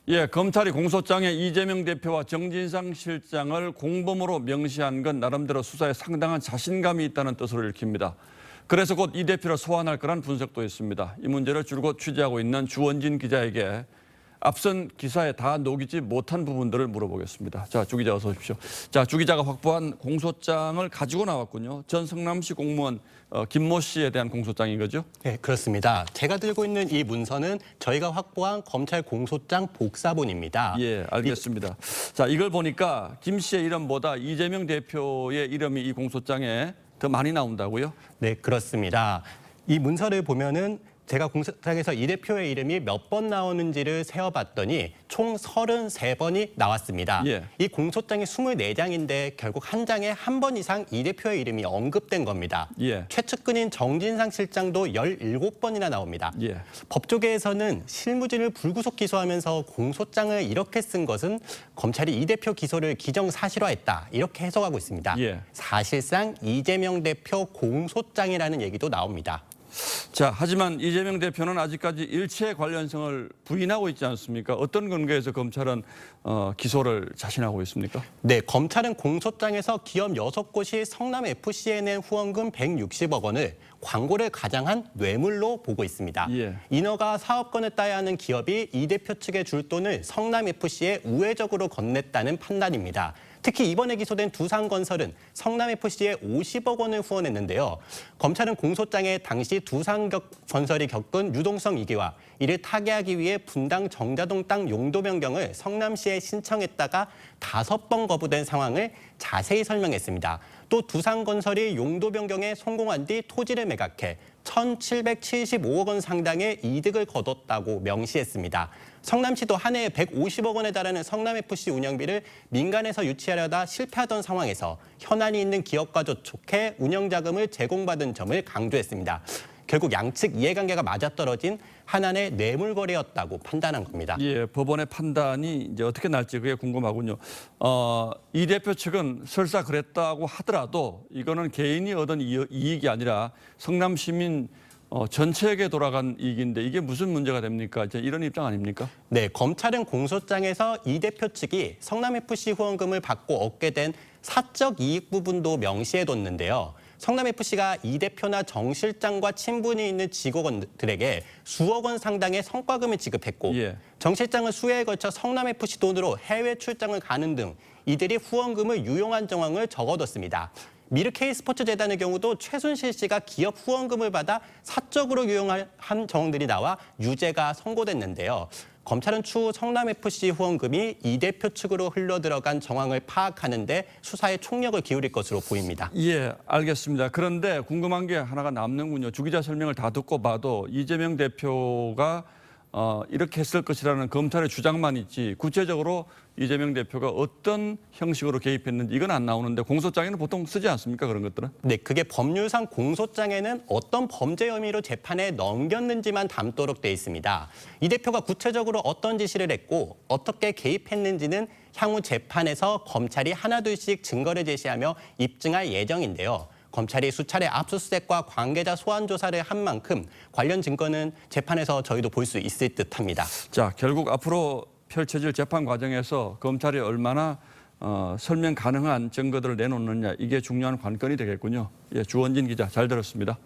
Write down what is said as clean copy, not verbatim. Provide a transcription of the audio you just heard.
예, 검찰이 공소장에 이재명 대표와 정진상 실장을 공범으로 명시한 건 나름대로 수사에 상당한 자신감이 있다는 뜻으로 읽힙니다. 그래서 곧 이 대표를 소환할 거란 분석도 있습니다. 이 문제를 줄곧 취재하고 있는 주원진 기자에게 앞선 기사에 다 녹이지 못한 부분들을 물어보겠습니다. 자, 주 기자 어서 오십시오. 자, 주 기자가 확보한 공소장을 가지고 나왔군요. 전 성남시 공무원 김모 씨에 대한 공소장인 거죠? 네, 그렇습니다. 제가 들고 있는 이 문서는 저희가 확보한 검찰 공소장 복사본입니다. 예, 알겠습니다. 자, 이걸 보니까 김 씨의 이름보다 이재명 대표의 이름이 이 공소장에 더 많이 나온다고요? 네, 그렇습니다. 이 문서를 보면은 제가 공소장에서 이 대표의 이름이 몇 번 나오는지를 세어봤더니 총 33번이 나왔습니다. 예. 이 공소장이 24장인데 결국 한 장에 한 번 이상 이 대표의 이름이 언급된 겁니다. 예. 최측근인 정진상 실장도 17번이나 나옵니다. 예. 법조계에서는 실무진을 불구속 기소하면서 공소장을 이렇게 쓴 것은 검찰이 이 대표 기소를 기정사실화했다 이렇게 해석하고 있습니다. 예. 사실상 이재명 대표 공소장이라는 얘기도 나옵니다. 자, 하지만 이재명 대표는 아직까지 일체 관련성을 부인하고 있지 않습니까? 어떤 근거에서 검찰은 기소를 자신하고 있습니까? 네, 검찰은 공소장에서 기업 6곳이 성남FC에 낸 후원금 160억 원을 광고를 가장한 뇌물로 보고 있습니다. 예. 인허가 사업권을 따야 하는 기업이 이 대표 측에 줄 돈을 성남FC에 우회적으로 건넸다는 판단입니다. 특히 이번에 기소된 두산건설은 성남FC에 50억 원을 후원했는데요. 검찰은 공소장에 당시 두산건설이 겪은 유동성 위기와 이를 타개하기 위해 분당 정자동 땅 용도 변경을 성남시에 신청했다가 5번 거부된 상황을 자세히 설명했습니다. 또 두산건설이 용도 변경에 성공한 뒤 토지를 매각해 1,775억 원 상당의 이득을 거뒀다고 명시했습니다. 성남시도 한 해에 150억 원에 달하는 성남FC 운영비를 민간에서 유치하려다 실패하던 상황에서 현안이 있는 기업과 접촉해 운영자금을 제공받은 점을 강조했습니다. 결국 양측 이해관계가 맞아떨어진 하나의 뇌물거래였다고 판단한 겁니다. 예, 법원의 판단이 이제 어떻게 날지 그게 궁금하군요. 이 대표 측은 설사 그랬다고 하더라도 이거는 개인이 얻은 이익이 아니라 성남 시민 전체에게 돌아간 이익인데 이게 무슨 문제가 됩니까? 이제 이런 입장 아닙니까? 네, 검찰은 공소장에서 이 대표 측이 성남FC 후원금을 받고 얻게 된 사적 이익 부분도 명시해뒀는데요. 성남FC가 이 대표나 정 실장과 친분이 있는 직원들에게 수억 원 상당의 성과금을 지급했고 예. 정 실장은 수해에 걸쳐 성남FC 돈으로 해외 출장을 가는 등 이들이 후원금을 유용한 정황을 적어뒀습니다. 미르 K스포츠재단의 경우도 최순실 씨가 기업 후원금을 받아 사적으로 유용한 정황들이 나와 유죄가 선고됐는데요. 검찰은 추후 성남FC 후원금이 이 대표 측으로 흘러들어간 정황을 파악하는 데 수사에 총력을 기울일 것으로 보입니다. 예, 알겠습니다. 그런데 궁금한 게 하나가 남는군요. 주 기자 설명을 다 듣고 봐도 이재명 대표가 이렇게 했을 것이라는 검찰의 주장만 있지 구체적으로 이재명 대표가 어떤 형식으로 개입했는지 이건 안 나오는데 공소장에는 보통 쓰지 않습니까? 그런 것들은? 네, 그게 법률상 공소장에는 어떤 범죄 혐의로 재판에 넘겼는지만 담도록 돼 있습니다. 이 대표가 구체적으로 어떤 지시를 했고 어떻게 개입했는지는 향후 재판에서 검찰이 하나둘씩 증거를 제시하며 입증할 예정인데요. 검찰이 수차례 압수수색과 관계자 소환 조사를 한 만큼 관련 증거는 재판에서 저희도 볼 수 있을 듯합니다. 자, 결국 앞으로 펼쳐질 재판 과정에서 검찰이 얼마나 설명 가능한 증거들을 내놓느냐 이게 중요한 관건이 되겠군요. 예, 주원진 기자 잘 들었습니다.